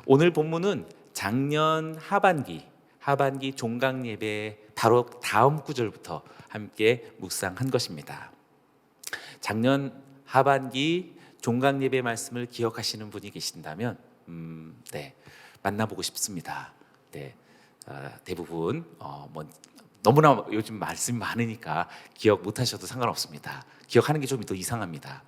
오늘 본문은 작년 하반기 종강 예배 바로 다음 구절부터 함께 묵상한 것입니다. 작년 하반기 종강 예배 말씀을 기억하시는 분이 계신다면 만나보고 싶습니다. 대부분 너무나 요즘 말씀이 많으니까 기억 못하셔도 상관없습니다. 기억하는 게 좀 더 이상합니다.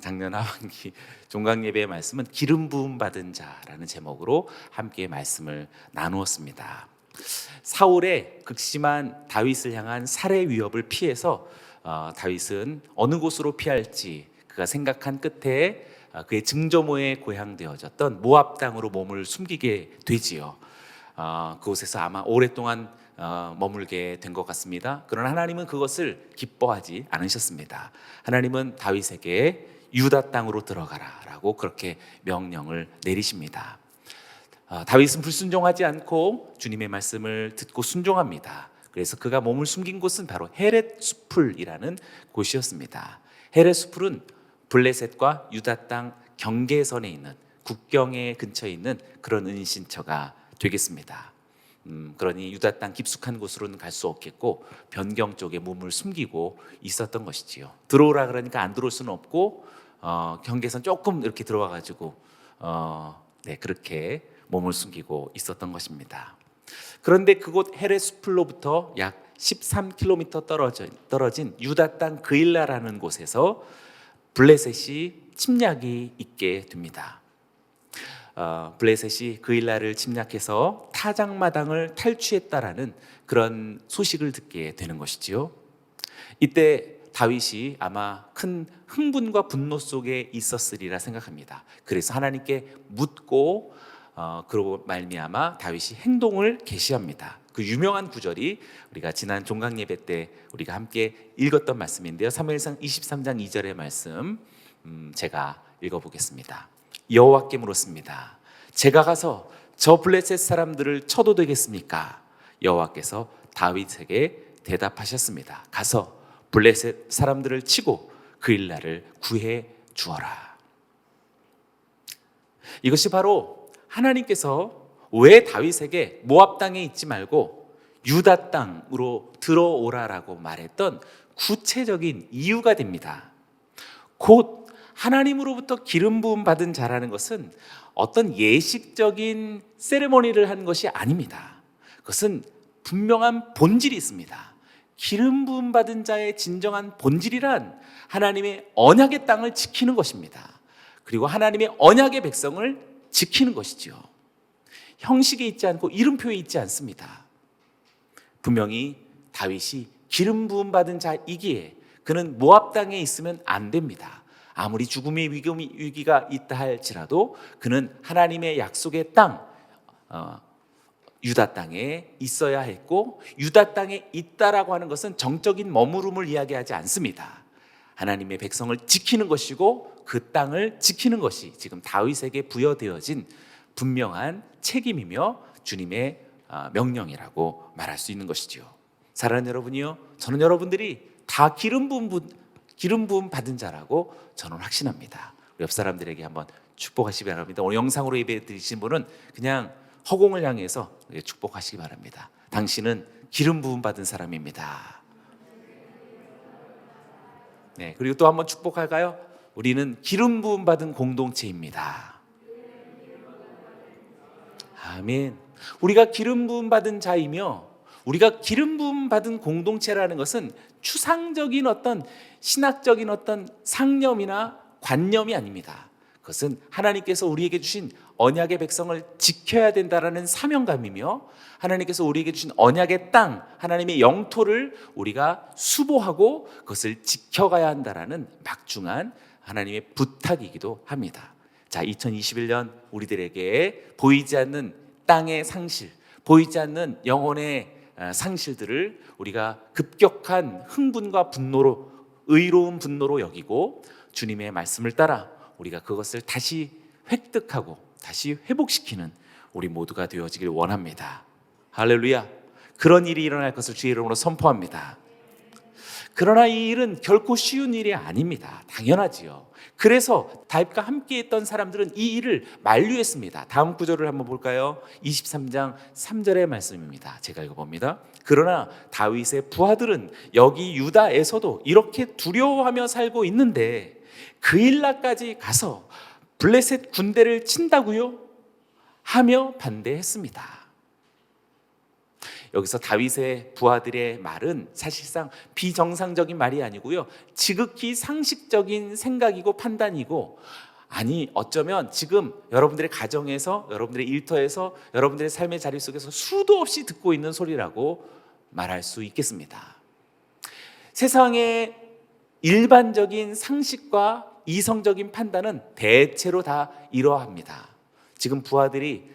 작년 하반기 종강 예배의 말씀은 기름 부음 받은 자라는 제목으로 함께 말씀을 나누었습니다. 사울의 극심한 다윗을 향한 살해 위협을 피해서 다윗은 어느 곳으로 피할지 그가 생각한 끝에 그의 증조모에 고향되어졌던 모압 땅으로 몸을 숨기게 되지요. 그곳에서 아마 오랫동안 머물게 된 것 같습니다. 그러나 하나님은 그것을 기뻐하지 않으셨습니다. 하나님은 다윗에게 유다 땅으로 들어가라라고 그렇게 명령을 내리십니다. 다윗은 불순종하지 않고 주님의 말씀을 듣고 순종합니다. 그래서 그가 몸을 숨긴 곳은 바로 헤렛 수풀이라는 곳이었습니다. 헤렛 수풀은 블레셋과 유다 땅 경계선에 있는 국경의 근처에 있는 그런 은신처가 되겠습니다. 그러니 유다 땅 깊숙한 곳으로는 갈 수 없겠고 변경 쪽에 몸을 숨기고 있었던 것이지요. 들어오라 그러니까 안 들어올 수는 없고 경계선 조금 이렇게 들어와 가지고 그렇게 몸을 숨기고 있었던 것입니다. 그런데 그곳 헤렛 수풀로부터 약 13km 떨어진 유다 땅 그일라라는 곳에서 블레셋이 침략이 있게 됩니다. 블레셋이 그일라를 침략해서 타작마당을 탈취했다라는 그런 소식을 듣게 되는 것이지요. 이때 다윗이 아마 큰 흥분과 분노 속에 있었으리라 생각합니다. 그래서 하나님께 묻고 그러고 말미암아 다윗이 행동을 개시합니다. 그 유명한 구절이 우리가 지난 종강 예배 때 우리가 함께 읽었던 말씀인데요. 사무엘상 23장 2절의 말씀 제가 읽어보겠습니다. 여호와께 물었습니다. 제가 가서 저 블레셋 사람들을 쳐도 되겠습니까? 여호와께서 다윗에게 대답하셨습니다. 가서 블레셋 사람들을 치고 그일라를 구해 주어라. 이것이 바로 하나님께서 왜 다윗에게 모압 땅에 있지 말고 유다 땅으로 들어오라라고 말했던 구체적인 이유가 됩니다. 곧 하나님으로부터 기름 부음 받은 자라는 것은 어떤 예식적인 세레모니를 한 것이 아닙니다. 그것은 분명한 본질이 있습니다. 기름 부음 받은 자의 진정한 본질이란 하나님의 언약의 땅을 지키는 것입니다. 그리고 하나님의 언약의 백성을 지키는 것이죠. 형식에 있지 않고 이름표에 있지 않습니다. 분명히 다윗이 기름 부음 받은 자이기에 그는 모압 땅에 있으면 안 됩니다. 아무리 죽음의 위기가 있다 할지라도 그는 하나님의 약속의 땅 유다 땅에 있어야 했고, 유다 땅에 있다라고 하는 것은 정적인 머무름을 이야기하지 않습니다. 하나님의 백성을 지키는 것이고 그 땅을 지키는 것이 지금 다윗에게 부여되어진 분명한 책임이며 주님의 명령이라고 말할 수 있는 것이지요. 사랑하는 여러분이요, 저는 여러분들이 다 기름 부음 받은 자라고 저는 확신합니다. 옆 사람들에게 한번 축복하시기 바랍니다. 오늘 영상으로 예배 드리신 분은 그냥 허공을 향해서 축복하시기 바랍니다. 당신은 기름 부음 받은 사람입니다. 네, 그리고 또 한번 축복할까요? 우리는 기름 부음 받은 공동체입니다. 아멘. 우리가 기름 부음 받은 자이며 우리가 기름 부음 받은 공동체라는 것은 추상적인 어떤 신학적인 어떤 상념이나 관념이 아닙니다. 그것은 하나님께서 우리에게 주신 언약의 백성을 지켜야 된다라는 사명감이며 하나님께서 우리에게 주신 언약의 땅, 하나님의 영토를 우리가 수보하고 그것을 지켜가야 한다라는 막중한 하나님의 부탁이기도 합니다. 자, 2021년 우리들에게 보이지 않는 땅의 상실, 보이지 않는 영혼의 상실들을 우리가 급격한 흥분과 분노로, 의로운 분노로 여기고 주님의 말씀을 따라 우리가 그것을 다시 획득하고 다시 회복시키는 우리 모두가 되어지길 원합니다. 할렐루야. 그런 일이 일어날 것을 주의 이름으로 선포합니다. 그러나 이 일은 결코 쉬운 일이 아닙니다. 당연하지요. 그래서 다윗과 함께 했던 사람들은 이 일을 만류했습니다. 다음 구절을 한번 볼까요? 23장 3절의 말씀입니다. 제가 읽어봅니다. 그러나 다윗의 부하들은 여기 유다에서도 이렇게 두려워하며 살고 있는데 그일라까지 가서 블레셋 군대를 친다고요? 하며 반대했습니다. 여기서 다윗의 부하들의 말은 사실상 비정상적인 말이 아니고요, 지극히 상식적인 생각이고 판단이고, 아니 어쩌면 지금 여러분들의 가정에서, 여러분들의 일터에서, 여러분들의 삶의 자리 속에서 수도 없이 듣고 있는 소리라고 말할 수 있겠습니다. 세상의 일반적인 상식과 이성적인 판단은 대체로 다 이러합니다. 지금 부하들이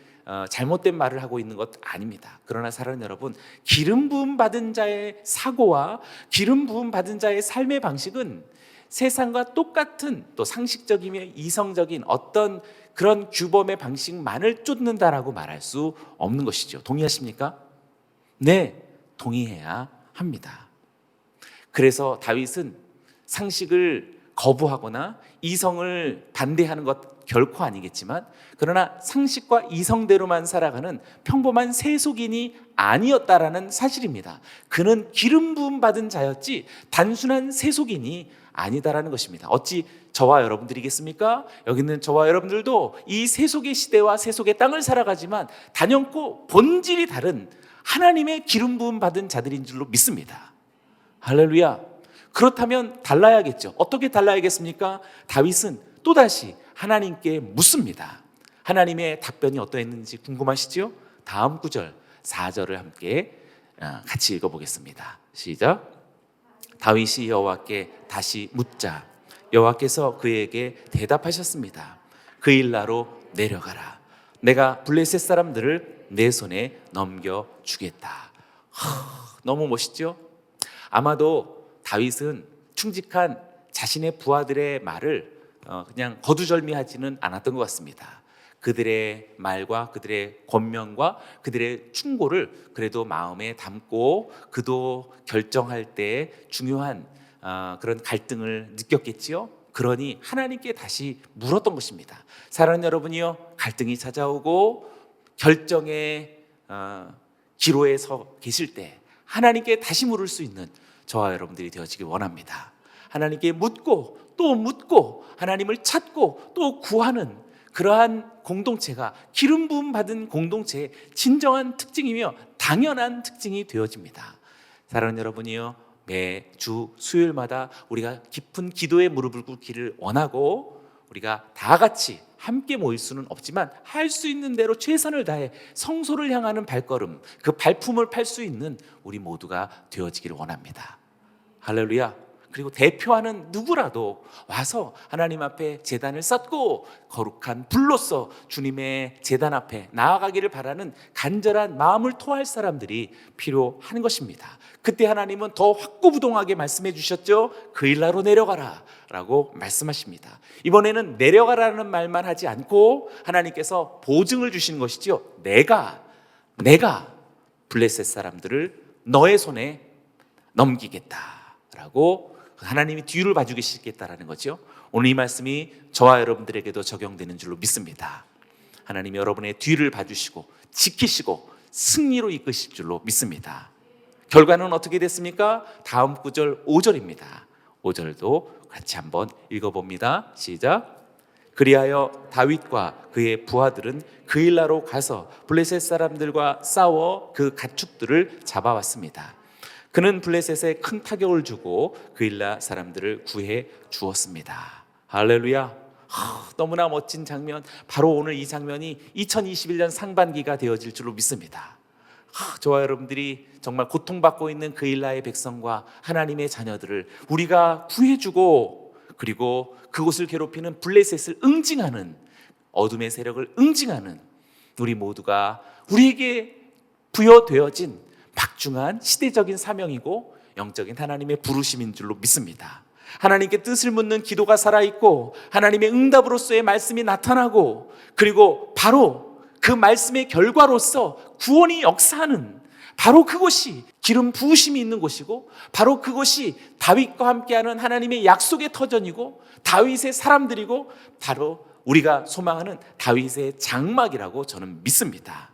잘못된 말을 하고 있는 것 아닙니다. 그러나 사랑하는 여러분, 기름 부음 받은 자의 사고와 기름 부음 받은 자의 삶의 방식은 세상과 똑같은 또 상식적이며 이성적인 어떤 그런 규범의 방식만을 쫓는다라고 말할 수 없는 것이죠. 동의하십니까? 네, 동의해야 합니다. 그래서 다윗은 상식을 거부하거나 이성을 반대하는 것 결코 아니겠지만, 그러나 상식과 이성대로만 살아가는 평범한 세속인이 아니었다라는 사실입니다. 그는 기름 부음 받은 자였지 단순한 세속인이 아니다라는 것입니다. 어찌 저와 여러분들이겠습니까? 여기 있는 저와 여러분들도 이 세속의 시대와 세속의 땅을 살아가지만 단연코 본질이 다른 하나님의 기름 부음 받은 자들인 줄로 믿습니다. 할렐루야. 그렇다면 달라야겠죠. 어떻게 달라야겠습니까? 다윗은 또다시 하나님께 묻습니다. 하나님의 답변이 어떠했는지 궁금하시죠? 다음 구절 4절을 함께 같이 읽어보겠습니다. 시작. 다윗이 여호와께 다시 묻자 여호와께서 그에게 대답하셨습니다. 그일라로 내려가라. 내가 블레셋 사람들을 내 손에 넘겨주겠다. 너무 멋있죠? 아마도 다윗은 충직한 자신의 부하들의 말을 그냥 거두절미하지는 않았던 것 같습니다. 그들의 말과 그들의 권면과 그들의 충고를 그래도 마음에 담고 그도 결정할 때 중요한 그런 갈등을 느꼈겠지요. 그러니 하나님께 다시 물었던 것입니다. 사랑하는 여러분이요, 갈등이 찾아오고 결정의 기로에 서 계실 때 하나님께 다시 물을 수 있는 저와 여러분들이 되어지길 원합니다. 하나님께 묻고 또 묻고 하나님을 찾고 또 구하는 그러한 공동체가 기름 부음 받은 공동체의 진정한 특징이며 당연한 특징이 되어집니다. 사랑하는 여러분이요, 매주 수요일마다 우리가 깊은 기도에 무릎을 꿇기를 원하고, 우리가 다 같이 함께 모일 수는 없지만 할 수 있는 대로 최선을 다해 성소를 향하는 발걸음, 그 발품을 팔 수 있는 우리 모두가 되어지기를 원합니다. 할렐루야. 그리고 대표하는 누구라도 와서 하나님 앞에 제단을 쌓고 거룩한 불로서 주님의 제단 앞에 나아가기를 바라는 간절한 마음을 토할 사람들이 필요한 것입니다. 그때 하나님은 더 확고부동하게 말씀해 주셨죠. 그일라로 내려가라 라고 말씀하십니다. 이번에는 내려가라는 말만 하지 않고 하나님께서 보증을 주시는 것이죠. 내가 블레셋 사람들을 너의 손에 넘기겠다라고 하나님이 뒤를 봐주고 계시겠다라는 거죠. 오늘 이 말씀이 저와 여러분들에게도 적용되는 줄로 믿습니다. 하나님이 여러분의 뒤를 봐주시고 지키시고 승리로 이끄실 줄로 믿습니다. 결과는 어떻게 됐습니까? 다음 구절 5절입니다. 5절도 같이 한번 읽어봅니다. 시작. 그리하여 다윗과 그의 부하들은 그일라로 가서 블레셋 사람들과 싸워 그 가축들을 잡아왔습니다. 그는 블레셋에 큰 타격을 주고 그일라 사람들을 구해 주었습니다. 할렐루야. 너무나 멋진 장면, 바로 오늘 이 장면이 2021년 상반기가 되어질 줄로 믿습니다. 저와 여러분들이 정말 고통받고 있는 그일라의 백성과 하나님의 자녀들을 우리가 구해주고, 그리고 그곳을 괴롭히는 블레셋을 응징하는, 어둠의 세력을 응징하는 우리 모두가 우리에게 부여되어진 막중한 시대적인 사명이고 영적인 하나님의 부르심인 줄로 믿습니다. 하나님께 뜻을 묻는 기도가 살아있고 하나님의 응답으로서의 말씀이 나타나고, 그리고 바로 그 말씀의 결과로서 구원이 역사하는 바로 그곳이 기름 부으심이 있는 곳이고, 바로 그곳이 다윗과 함께하는 하나님의 약속의 터전이고, 다윗의 사람들이고, 바로 우리가 소망하는 다윗의 장막이라고 저는 믿습니다.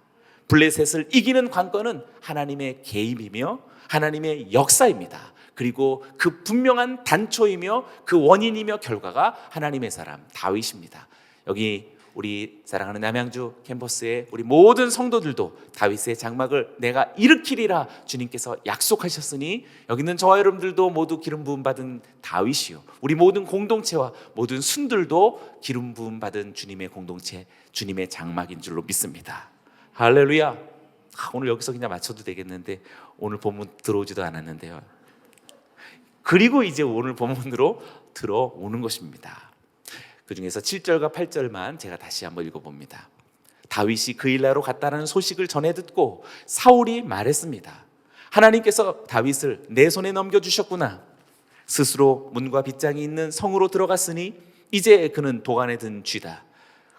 블레셋을 이기는 관건은 하나님의 개입이며 하나님의 역사입니다. 그리고 그 분명한 단초이며 그 원인이며 결과가 하나님의 사람 다윗입니다. 여기 우리 사랑하는 남양주 캠퍼스의 우리 모든 성도들도 다윗의 장막을 내가 일으키리라 주님께서 약속하셨으니, 여기 있는 저와 여러분들도 모두 기름 부음 받은 다윗이요, 우리 모든 공동체와 모든 순들도 기름 부음 받은 주님의 공동체, 주님의 장막인 줄로 믿습니다. 할렐루야. 오늘 여기서 그냥 마쳐도 되겠는데 오늘 본문 들어오지도 않았는데요. 그리고 이제 오늘 본문으로 들어오는 것입니다. 그 중에서 7절과 8절만 제가 다시 한번 읽어봅니다. 다윗이 그일라로 갔다라는 소식을 전해 듣고 사울이 말했습니다. 하나님께서 다윗을 내 손에 넘겨주셨구나. 스스로 문과 빗장이 있는 성으로 들어갔으니 이제 그는 도간에 든 쥐다.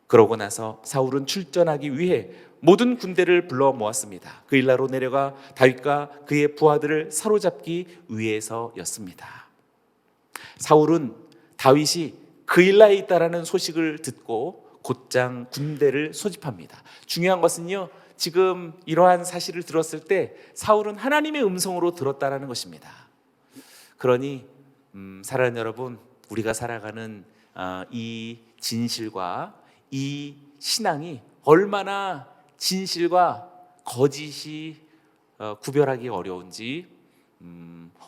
그러고 나서 사울은 출전하기 위해 모든 군대를 불러 모았습니다. 그일라로 내려가 다윗과 그의 부하들을 사로잡기 위해서였습니다. 사울은 다윗이 그일라에 있다라는 소식을 듣고 곧장 군대를 소집합니다. 중요한 것은요, 지금 이러한 사실을 들었을 때 사울은 하나님의 음성으로 들었다라는 것입니다. 그러니 사랑하는 여러분, 우리가 살아가는 이 진실과 이 신앙이 얼마나 진실과 거짓이 구별하기 어려운지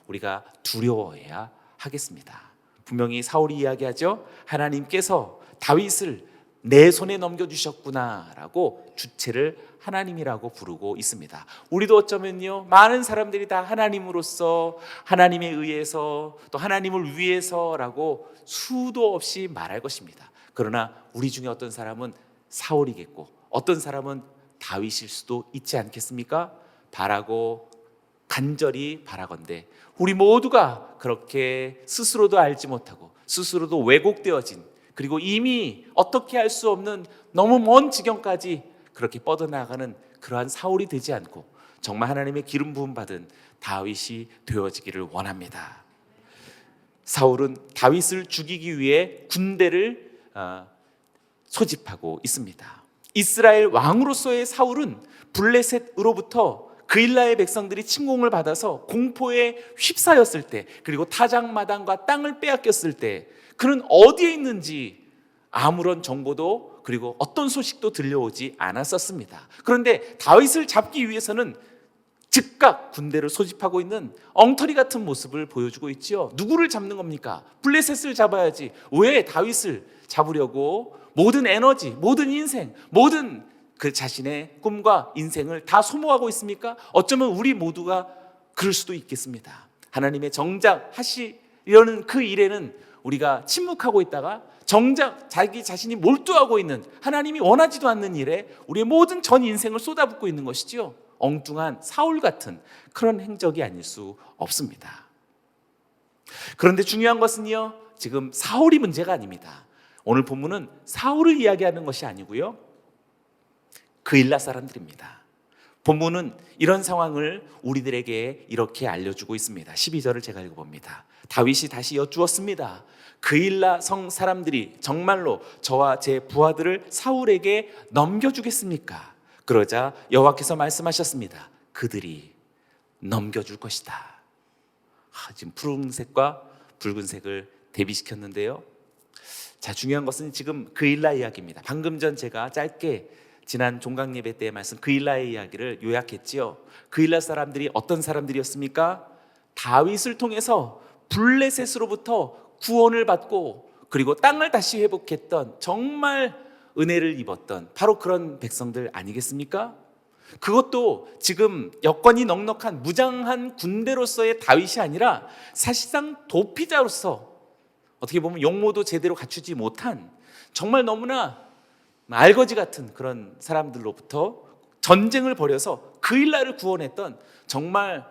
우리가 두려워해야 하겠습니다. 분명히 사울이 이야기하죠. 하나님께서 다윗을 내 손에 넘겨주셨구나라고 주체를 하나님이라고 부르고 있습니다. 우리도 어쩌면요, 많은 사람들이 다 하나님으로서, 하나님에 의해서, 또 하나님을 위해서라고 수도 없이 말할 것입니다. 그러나 우리 중에 어떤 사람은 사울이겠고 어떤 사람은 다윗일 수도 있지 않겠습니까? 바라고 간절히 바라건대 우리 모두가 그렇게 스스로도 알지 못하고 스스로도 왜곡되어진, 그리고 이미 어떻게 할 수 없는 너무 먼 지경까지 그렇게 뻗어나가는 그러한 사울이 되지 않고 정말 하나님의 기름 부음 받은 다윗이 되어지기를 원합니다. 사울은 다윗을 죽이기 위해 군대를 소집하고 있습니다. 이스라엘 왕으로서의 사울은 블레셋으로부터 그일라의 백성들이 침공을 받아서 공포에 휩싸였을 때, 그리고 타작마당과 땅을 빼앗겼을 때 그는 어디에 있는지 아무런 정보도 그리고 어떤 소식도 들려오지 않았었습니다. 그런데 다윗을 잡기 위해서는 즉각 군대를 소집하고 있는 엉터리 같은 모습을 보여주고 있지요. 누구를 잡는 겁니까? 블레셋을 잡아야지. 왜 다윗을 잡으려고 모든 에너지, 모든 인생, 모든 그 자신의 꿈과 인생을 다 소모하고 있습니까? 어쩌면 우리 모두가 그럴 수도 있겠습니다. 하나님의 정작 하시려는 그 일에는 우리가 침묵하고 있다가 정작 자기 자신이 몰두하고 있는, 하나님이 원하지도 않는 일에 우리의 모든 전 인생을 쏟아붓고 있는 것이죠. 엉뚱한 사울 같은 그런 행적이 아닐 수 없습니다. 그런데 중요한 것은요, 지금 사울이 문제가 아닙니다. 오늘 본문은 사울을 이야기하는 것이 아니고요, 그일라 사람들입니다. 본문은 이런 상황을 우리들에게 이렇게 알려주고 있습니다. 12절을 제가 읽어봅니다. 다윗이 다시 여쭈었습니다. 그일라 성 사람들이 정말로 저와 제 부하들을 사울에게 넘겨주겠습니까? 그러자 여호와께서 말씀하셨습니다. 그들이 넘겨줄 것이다. 지금 푸른색과 붉은색을 대비시켰는데요. 자, 중요한 것은 지금 그일라 이야기입니다. 방금 전 제가 짧게 지난 종강 예배 때의 말씀 그일라의 이야기를 요약했지요. 그일라 사람들이 어떤 사람들이었습니까? 다윗을 통해서 블레셋으로부터 구원을 받고 그리고 땅을 다시 회복했던, 정말 은혜를 입었던 바로 그런 백성들 아니겠습니까? 그것도 지금 여건이 넉넉한 무장한 군대로서의 다윗이 아니라 사실상 도피자로서, 어떻게 보면 용모도 제대로 갖추지 못한 정말 너무나 알거지 같은 그런 사람들로부터 전쟁을 벌여서 그일라를 구원했던 정말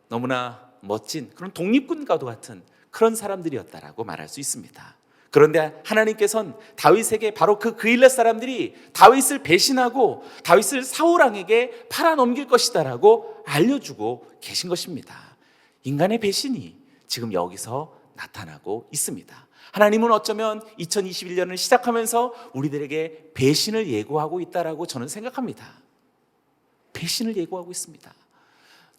너무나 멋진 그런 독립군과도 같은 그런 사람들이었다라고 말할 수 있습니다. 그런데 하나님께서는 다윗에게 바로 그 그일랏 사람들이 다윗을 배신하고 다윗을 사울 왕에게 팔아넘길 것이다라고 알려주고 계신 것입니다. 인간의 배신이 지금 여기서 나타나고 있습니다. 하나님은 어쩌면 2021년을 시작하면서 우리들에게 배신을 예고하고 있다라고 저는 생각합니다. 배신을 예고하고 있습니다.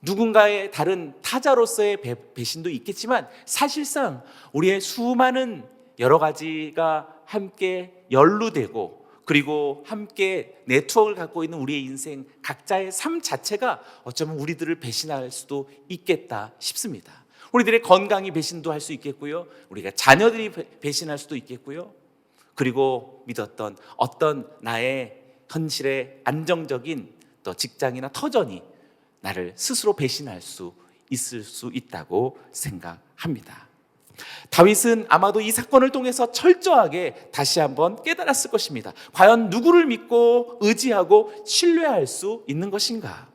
누군가의 다른 타자로서의 배신도 있겠지만 사실상 우리의 수많은 여러 가지가 함께 연루되고 그리고 함께 네트워크를 갖고 있는 우리의 인생 각자의 삶 자체가 어쩌면 우리들을 배신할 수도 있겠다 싶습니다. 우리들의 건강이 배신도 할 수 있겠고요. 우리가 자녀들이 배신할 수도 있겠고요. 그리고 믿었던 어떤 나의 현실의 안정적인 또 직장이나 터전이 나를 스스로 배신할 수 있을 수 있다고 생각합니다. 다윗은 아마도 이 사건을 통해서 철저하게 다시 한번 깨달았을 것입니다. 과연 누구를 믿고 의지하고 신뢰할 수 있는 것인가?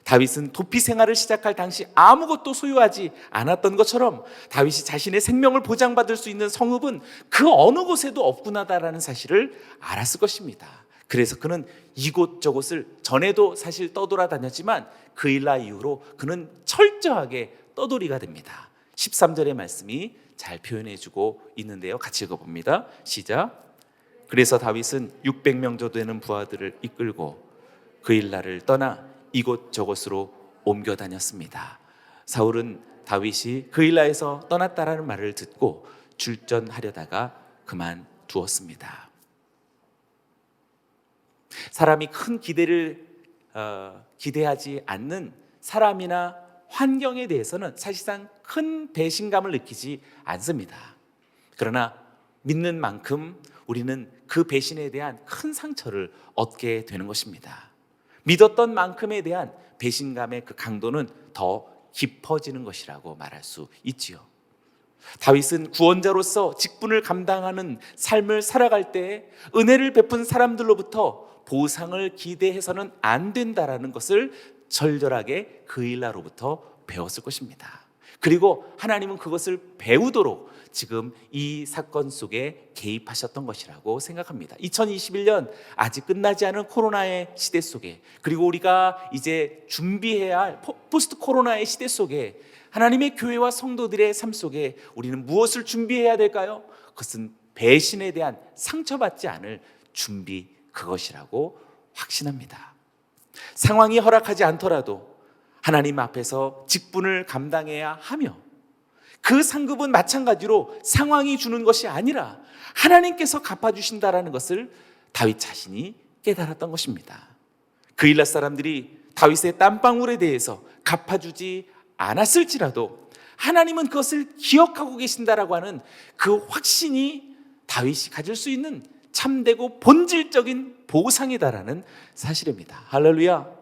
다윗은 도피 생활을 시작할 당시 아무것도 소유하지 않았던 것처럼 다윗이 자신의 생명을 보장받을 수 있는 성읍은 그 어느 곳에도 없구나다라는 사실을 알았을 것입니다. 그래서 그는 이곳저곳을 전에도 사실 떠돌아다녔지만 그일라 이후로 그는 철저하게 떠돌이가 됩니다. 13절의 말씀이 잘 표현해주고 있는데요. 같이 읽어봅니다. 시작. 그래서 다윗은 600명 정도 되는 부하들을 이끌고 그일라를 떠나 이곳저곳으로 옮겨 다녔습니다. 사울은 다윗이 그일라에서 떠났다라는 말을 듣고 출전하려다가 그만두었습니다. 사람이 큰 기대를 기대하지 않는 사람이나 환경에 대해서는 사실상 큰 배신감을 느끼지 않습니다. 그러나 믿는 만큼 우리는 그 배신에 대한 큰 상처를 얻게 되는 것입니다. 믿었던 만큼에 대한 배신감의 그 강도는 더 깊어지는 것이라고 말할 수 있지요. 다윗은 구원자로서 직분을 감당하는 삶을 살아갈 때 은혜를 베푼 사람들로부터 보상을 기대해서는 안 된다라는 것을 절절하게 그일라로부터 배웠을 것입니다. 그리고 하나님은 그것을 배우도록 지금 이 사건 속에 개입하셨던 것이라고 생각합니다. 2021년 아직 끝나지 않은 코로나의 시대 속에, 그리고 우리가 이제 준비해야 할 포스트 코로나의 시대 속에 하나님의 교회와 성도들의 삶 속에 우리는 무엇을 준비해야 될까요? 그것은 배신에 대한 상처받지 않을 준비, 그것이라고 확신합니다. 상황이 허락하지 않더라도 하나님 앞에서 직분을 감당해야 하며, 그 상급은 마찬가지로 상황이 주는 것이 아니라 하나님께서 갚아주신다라는 것을 다윗 자신이 깨달았던 것입니다. 그일랏 사람들이 다윗의 땀방울에 대해서 갚아주지 않았을지라도 하나님은 그것을 기억하고 계신다라고 하는 그 확신이 다윗이 가질 수 있는 참되고 본질적인 보상이다라는 사실입니다. 할렐루야.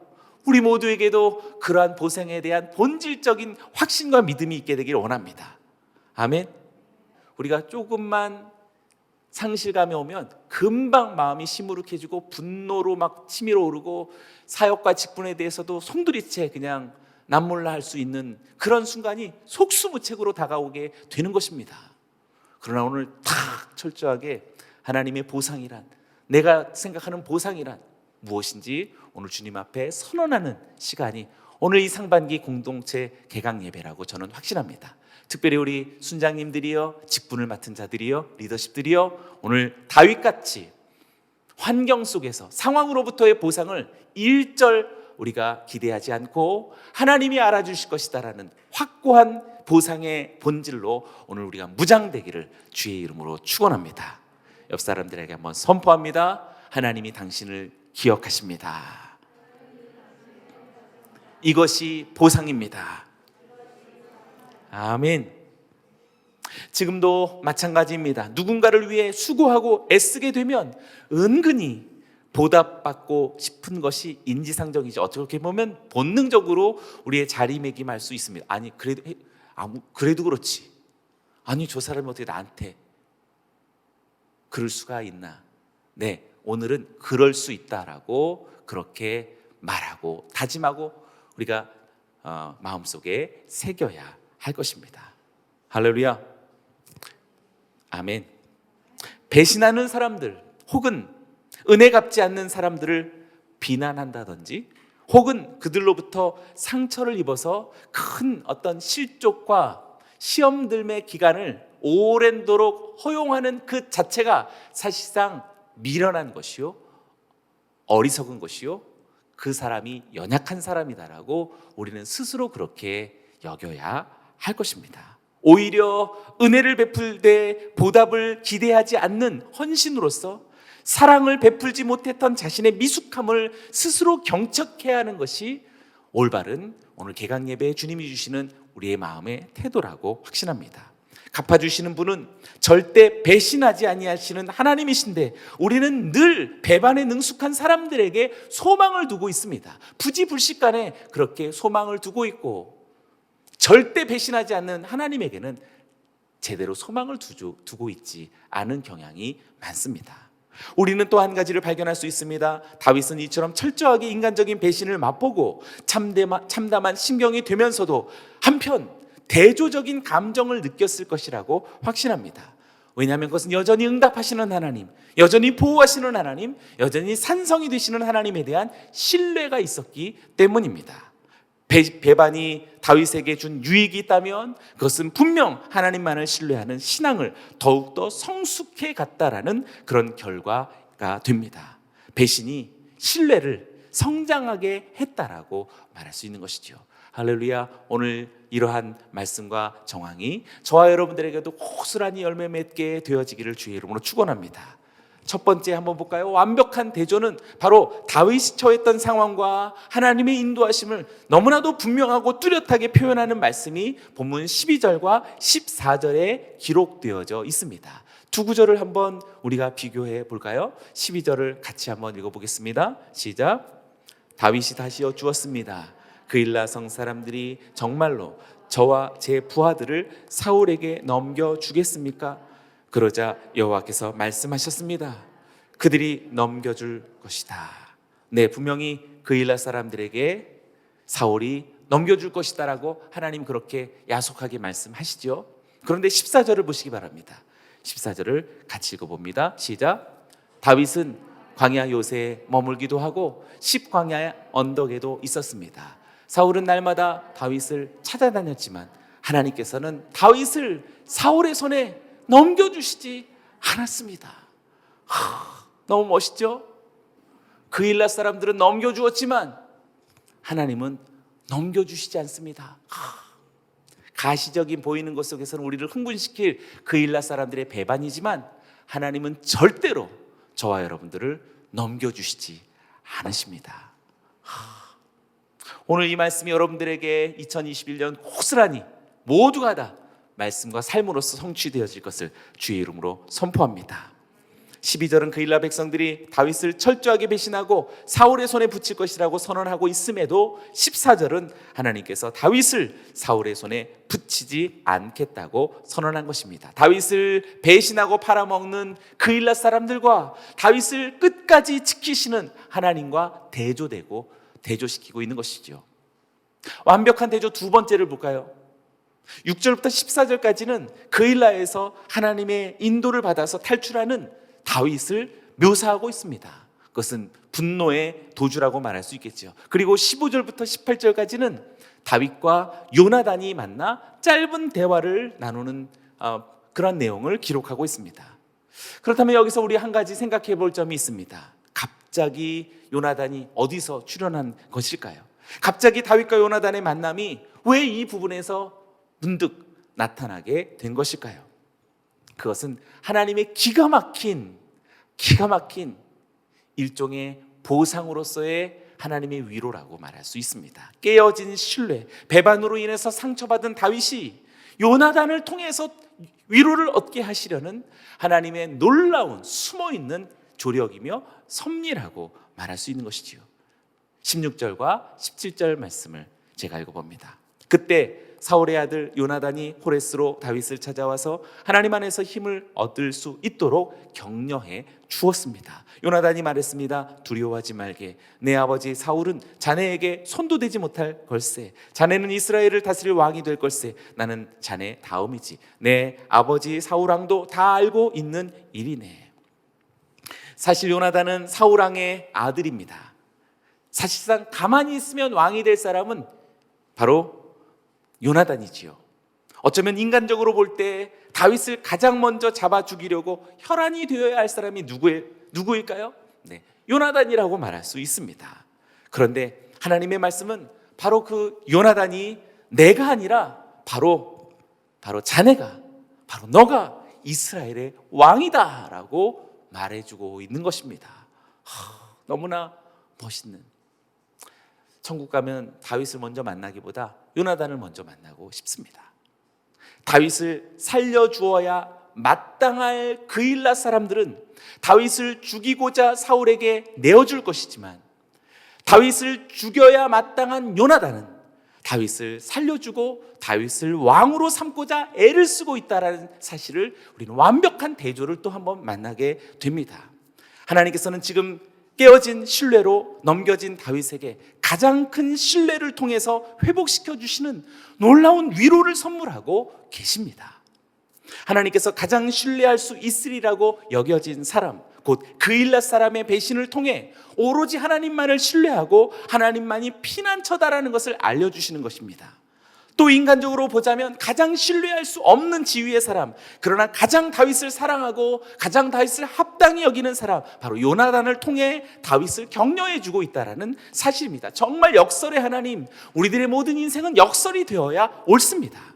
우리 모두에게도 그러한 보상에 대한 본질적인 확신과 믿음이 있게 되기를 원합니다. 아멘. 우리가 조금만 상실감이 오면 금방 마음이 시무룩해지고 분노로 막 치밀어 오르고 사역과 직분에 대해서도 송두리째 그냥 남몰라 할 수 있는 그런 순간이 속수무책으로 다가오게 되는 것입니다. 그러나 오늘 탁 철저하게 하나님의 보상이란, 내가 생각하는 보상이란 무엇인지 오늘 주님 앞에 선언하는 시간이 오늘 이 상반기 공동체 개강 예배라고 저는 확신합니다. 특별히 우리 순장님들이요, 직분을 맡은 자들이요, 리더십들이요, 오늘 다윗같이 환경 속에서 상황으로부터의 보상을 일절 우리가 기대하지 않고 하나님이 알아주실 것이다라는 확고한 보상의 본질로 오늘 우리가 무장되기를 주의 이름으로 축원합니다. 옆 사람들에게 한번 선포합니다. 하나님이 당신을 기억하십니다. 이것이 보상입니다. 아멘. 지금도 마찬가지입니다. 누군가를 위해 수고하고 애쓰게 되면 은근히 보답받고 싶은 것이 인지상정이죠. 어떻게 보면 본능적으로 우리의 자리매김할 수 있습니다. 아니 그래도 그렇지. 아니 저 사람이 어떻게 나한테 그럴 수가 있나. 네, 오늘은 그럴 수 있다라고 그렇게 말하고 다짐하고 우리가 마음속에 새겨야 할 것입니다. 할렐루야. 아멘. 배신하는 사람들 혹은 은혜 갚지 않는 사람들을 비난한다든지 혹은 그들로부터 상처를 입어서 큰 어떤 실족과 시험들의 기간을 오랜도록 허용하는 그 자체가 사실상 미련한 것이요, 어리석은 것이요, 그 사람이 연약한 사람이다라고 우리는 스스로 그렇게 여겨야 할 것입니다. 오히려 은혜를 베풀 때 보답을 기대하지 않는 헌신으로서 사랑을 베풀지 못했던 자신의 미숙함을 스스로 경척해야 하는 것이 올바른 오늘 개강 예배에 주님이 주시는 우리의 마음의 태도라고 확신합니다. 갚아주시는 분은 절대 배신하지 아니하시는 하나님이신데 우리는 늘 배반에 능숙한 사람들에게 소망을 두고 있습니다. 부지불식간에 그렇게 소망을 두고 있고, 절대 배신하지 않는 하나님에게는 제대로 소망을 두고 있지 않은 경향이 많습니다. 우리는 또 한 가지를 발견할 수 있습니다. 다윗은 이처럼 철저하게 인간적인 배신을 맛보고 참담한 심경이 되면서도 한편 대조적인 감정을 느꼈을 것이라고 확신합니다. 왜냐하면 그것은 여전히 응답하시는 하나님, 여전히 보호하시는 하나님, 여전히 산성이 되시는 하나님에 대한 신뢰가 있었기 때문입니다. 배반이 다윗에게 준 유익이 있다면 그것은 분명 하나님만을 신뢰하는 신앙을 더욱더 성숙해 갔다라는 그런 결과가 됩니다. 배신이 신뢰를 성장하게 했다라고 말할 수 있는 것이죠. 할렐루야. 오늘 이러한 말씀과 정황이 저와 여러분들에게도 고스란히 열매 맺게 되어지기를 주의 이름으로 축원합니다. 첫 번째 한번 볼까요? 완벽한 대조는 바로 다윗이 처했던 상황과 하나님의 인도하심을 너무나도 분명하고 뚜렷하게 표현하는 말씀이 본문 12절과 14절에 기록되어져 있습니다. 두 구절을 한번 우리가 비교해 볼까요? 12절을 같이 한번 읽어보겠습니다. 시작. 다윗이 다시 여쭈었습니다. 그일라 성 사람들이 정말로 저와 제 부하들을 사울에게 넘겨주겠습니까? 그러자 여호와께서 말씀하셨습니다. 그들이 넘겨줄 것이다. 네, 분명히 그일라 사람들에게 사울이 넘겨줄 것이다 라고 하나님 그렇게 야속하게 말씀하시죠. 그런데 14절을 보시기 바랍니다. 14절을 같이 읽어봅니다. 시작. 다윗은 광야 요새에 머물기도 하고 십광야 언덕에도 있었습니다. 사울은 날마다 다윗을 찾아다녔지만 하나님께서는 다윗을 사울의 손에 넘겨주시지 않았습니다. 너무 멋있죠? 그일라 사람들은 넘겨주었지만 하나님은 넘겨주시지 않습니다. 가시적인 보이는 것 속에서는 우리를 흥분시킬 그일라 사람들의 배반이지만 하나님은 절대로 저와 여러분들을 넘겨주시지 않으십니다. 오늘 이 말씀이 여러분들에게 2021년 고스란히 모두가 다 말씀과 삶으로서 성취되어질 것을 주의 이름으로 선포합니다. 12절은 그일라 백성들이 다윗을 철저하게 배신하고 사울의 손에 붙일 것이라고 선언하고 있음에도 14절은 하나님께서 다윗을 사울의 손에 붙이지 않겠다고 선언한 것입니다. 다윗을 배신하고 팔아먹는 그일라 사람들과 다윗을 끝까지 지키시는 하나님과 대조시키고 있는 것이죠. 완벽한 대조 두 번째를 볼까요? 6절부터 14절까지는 그일라에서 하나님의 인도를 받아서 탈출하는 다윗을 묘사하고 있습니다. 그것은 분노의 도주라고 말할 수 있겠죠. 그리고 15절부터 18절까지는 다윗과 요나단이 만나 짧은 대화를 나누는 그런 내용을 기록하고 있습니다. 그렇다면 여기서 우리 한 가지 생각해 볼 점이 있습니다. 갑자기 요나단이 어디서 출현한 것일까요? 갑자기 다윗과 요나단의 만남이 왜 이 부분에서 문득 나타나게 된 것일까요? 그것은 하나님의 기가 막힌 일종의 보상으로서의 하나님의 위로라고 말할 수 있습니다. 깨어진 신뢰, 배반으로 인해서 상처받은 다윗이 요나단을 통해서 위로를 얻게 하시려는 하나님의 놀라운 숨어있는 조력이며 섭리라고 말할 수 있는 것이지요. 16절과 17절 말씀을 제가 읽어봅니다. 그때 사울의 아들 요나단이 호레스로 다윗을 찾아와서 하나님 안에서 힘을 얻을 수 있도록 격려해 주었습니다. 요나단이 말했습니다. 두려워하지 말게. 내 아버지 사울은 자네에게 손도 대지 못할 걸세. 자네는 이스라엘을 다스릴 왕이 될 걸세. 나는 자네 다음이지. 내 아버지 사울 왕도 다 알고 있는 일이네. 사실 요나단은 사울 왕의 아들입니다. 사실상 가만히 있으면 왕이 될 사람은 바로 요나단이지요. 어쩌면 인간적으로 볼 때 다윗을 가장 먼저 잡아 죽이려고 혈안이 되어야 할 사람이 누구일까요? 네, 요나단이라고 말할 수 있습니다. 그런데 하나님의 말씀은 바로 그 요나단이 내가 아니라 바로 자네가, 바로 너가 이스라엘의 왕이다 라고 말해주고 있는 것입니다. 너무나 멋있는, 천국 가면 다윗을 먼저 만나기보다 요나단을 먼저 만나고 싶습니다. 다윗을 살려주어야 마땅할 그일라 사람들은 다윗을 죽이고자 사울에게 내어줄 것이지만, 다윗을 죽여야 마땅한 요나단은 다윗을 살려주고 다윗을 왕으로 삼고자 애를 쓰고 있다는 사실을 우리는 완벽한 대조를 또 한번 만나게 됩니다. 하나님께서는 지금 깨어진 신뢰로 넘겨진 다윗에게 가장 큰 신뢰를 통해서 회복시켜 주시는 놀라운 위로를 선물하고 계십니다. 하나님께서 가장 신뢰할 수 있으리라고 여겨진 사람, 곧 그일라 사람의 배신을 통해 오로지 하나님만을 신뢰하고 하나님만이 피난처다라는 것을 알려주시는 것입니다. 또 인간적으로 보자면 가장 신뢰할 수 없는 지위의 사람, 그러나 가장 다윗을 사랑하고 가장 다윗을 합당히 여기는 사람, 바로 요나단을 통해 다윗을 격려해 주고 있다는 사실입니다. 정말 역설의 하나님, 우리들의 모든 인생은 역설이 되어야 옳습니다.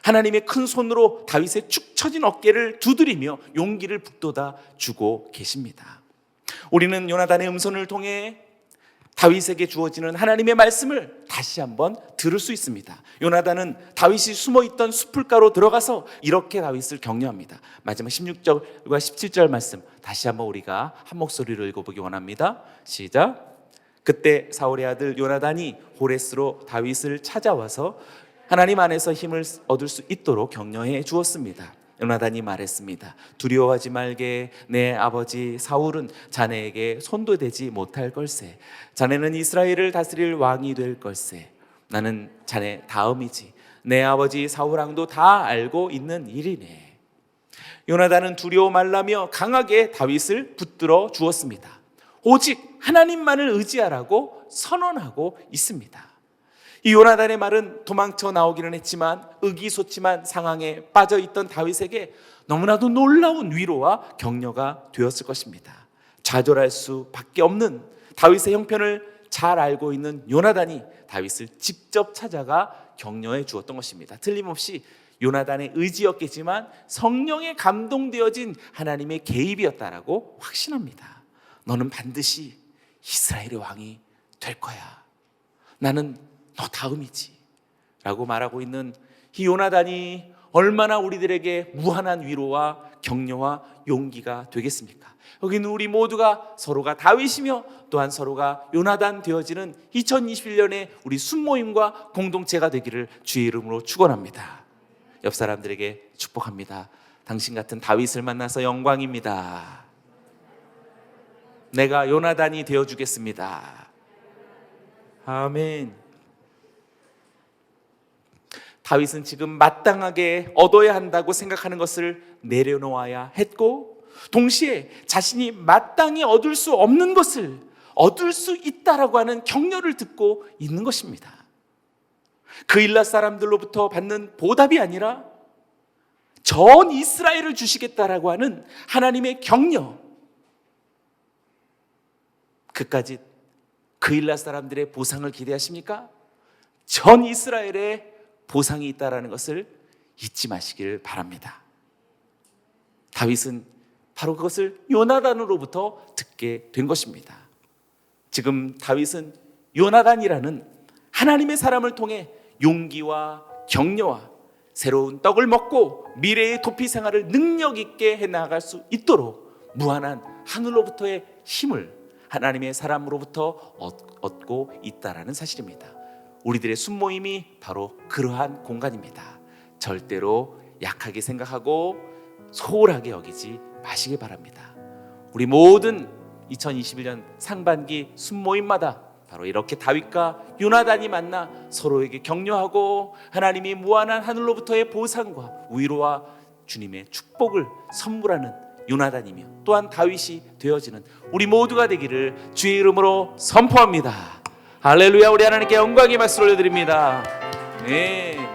하나님의 큰 손으로 다윗의 축 처진 어깨를 두드리며 용기를 북돋아 주고 계십니다. 우리는 요나단의 음성을 통해 다윗에게 주어지는 하나님의 말씀을 다시 한번 들을 수 있습니다. 요나단은 다윗이 숨어있던 숲을가로 들어가서 이렇게 다윗을 격려합니다. 마지막 16절과 17절 말씀 다시 한번 우리가 한 목소리로 읽어보기 원합니다. 시작. 그때 사울의 아들 요나단이 호레스로 다윗을 찾아와서 하나님 안에서 힘을 얻을 수 있도록 격려해 주었습니다. 요나단이 말했습니다. 두려워하지 말게. 내 아버지 사울은 자네에게 손도 대지 못할 걸세. 자네는 이스라엘을 다스릴 왕이 될 걸세. 나는 자네 다음이지. 내 아버지 사울 왕도 다 알고 있는 일이네. 요나단은 두려워 말라며 강하게 다윗을 붙들어 주었습니다. 오직 하나님만을 의지하라고 선언하고 있습니다. 이 요나단의 말은 도망쳐 나오기는 했지만 의기소침한 상황에 빠져있던 다윗에게 너무나도 놀라운 위로와 격려가 되었을 것입니다. 좌절할 수밖에 없는 다윗의 형편을 잘 알고 있는 요나단이 다윗을 직접 찾아가 격려해 주었던 것입니다. 틀림없이 요나단의 의지였겠지만 성령에 감동되어진 하나님의 개입이었다라고 확신합니다. 너는 반드시 이스라엘의 왕이 될 거야. 나는 너 다음이지 라고 말하고 있는 이 요나단이 얼마나 우리들에게 무한한 위로와 격려와 용기가 되겠습니까? 여기는 우리 모두가 서로가 다윗이며 또한 서로가 요나단 되어지는 2021년에 우리 순모임과 공동체가 되기를 주의 이름으로 축원합니다. 옆 사람들에게 축복합니다. 당신 같은 다윗을 만나서 영광입니다. 내가 요나단이 되어주겠습니다. 아멘. 다윗은 지금 마땅하게 얻어야 한다고 생각하는 것을 내려놓아야 했고, 동시에 자신이 마땅히 얻을 수 없는 것을 얻을 수 있다라고 하는 격려를 듣고 있는 것입니다. 그일라 사람들로부터 받는 보답이 아니라 전 이스라엘을 주시겠다라고 하는 하나님의 격려, 그까지 그일라 사람들의 보상을 기대하십니까? 전 이스라엘의 보상이 있다라는 것을 잊지 마시길 바랍니다. 다윗은 바로 그것을 요나단으로부터 듣게 된 것입니다. 지금 다윗은 요나단이라는 하나님의 사람을 통해 용기와 격려와 새로운 떡을 먹고 미래의 도피 생활을 능력 있게 해나갈 수 있도록 무한한 하늘로부터의 힘을 하나님의 사람으로부터 얻고 있다라는 사실입니다. 우리들의 순모임이 바로 그러한 공간입니다. 절대로 약하게 생각하고 소홀하게 여기지 마시기 바랍니다. 우리 모든 2021년 상반기 순모임마다 바로 이렇게 다윗과 요나단이 만나 서로에게 격려하고 하나님이 무한한 하늘로부터의 보상과 위로와 주님의 축복을 선물하는 요나단이며 또한 다윗이 되어지는 우리 모두가 되기를 주의 이름으로 선포합니다. 할렐루야. 우리 하나님께 영광의 박수를 올려드립니다. 네.